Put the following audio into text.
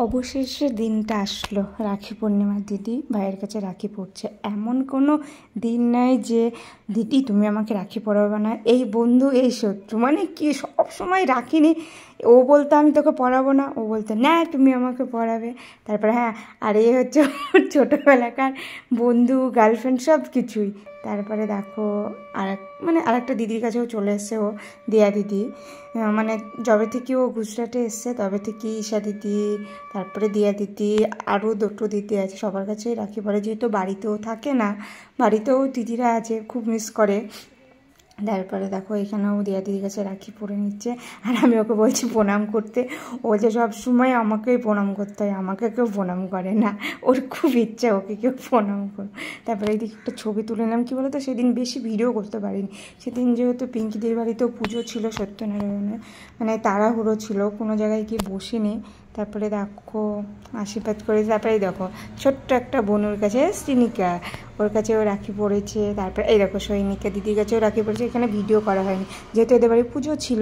অবশেষে দিনটা আসলো, রাখি পূর্ণিমার। দিদি ভাইয়ের কাছে রাখি পড়ছে। এমন কোনো দিন নাই যে দিদি তুমি আমাকে রাখি পরাবে না। এই বন্ধু এই শত্রু, মানে কি সব সময় রাখি নি। ও বলতো আমি তোকে পরাবো না, ও বলতো না তুমি আমাকে পরাবে। তারপরে হ্যাঁ, আর এই হচ্ছে ওর ছোটোবেলাকার বন্ধু, গার্লফ্রেন্ড, সব কিছুই। তারপরে দেখো আরেকটা দিদির কাছেও চলে এসছে, ও দিয়া দিদি। মানে যবে থেকে ও গুজরাটে এসছে তবে থেকে ঈশা দিদি, তারপরে দিয়া দিদি, আরও দুটো দিদি আছে, সবার কাছেই রাখি পরে। যেহেতু বাড়িতেও থাকে না, বাড়িতেও দিদিরা আছে, খুব মিস করে। তারপরে দেখো এখানেও দিয়া দিদির কাছে রাখি পরে নিচ্ছে, আর আমি ওকে বলছি প্রণাম করতে। ও যে সব সময় আমাকেই প্রণাম করতে হয়, আমাকে কেউ প্রণাম করে না। ওর খুব ইচ্ছা ওকে কেউ প্রণাম করো। তারপরে এইদিকে একটা ছবি তুলে নিলাম। কী বলো তো, সেদিন বেশি ভিডিও করতে পারিনি। সেদিন যেহেতু পিঙ্কিদের বাড়িতেও পুজো ছিল সত্যনারায়ণের, মানে তাড়াহুড়ো ছিল, কোনো জায়গায় গিয়ে বসিনি। তারপরে দেখো আশীর্বাদ করে, তারপরে দেখো ছোট্ট একটা বোনুর কাছে শ্রীনিকা, ওর কাছেও রাখি পড়েছে। তারপরে এই দেখো সৈনিকা দিদির কাছেও রাখি পড়েছে। এখানে ভিডিও করা হয়নি যেহেতু এদের বাড়ি পুজো ছিল।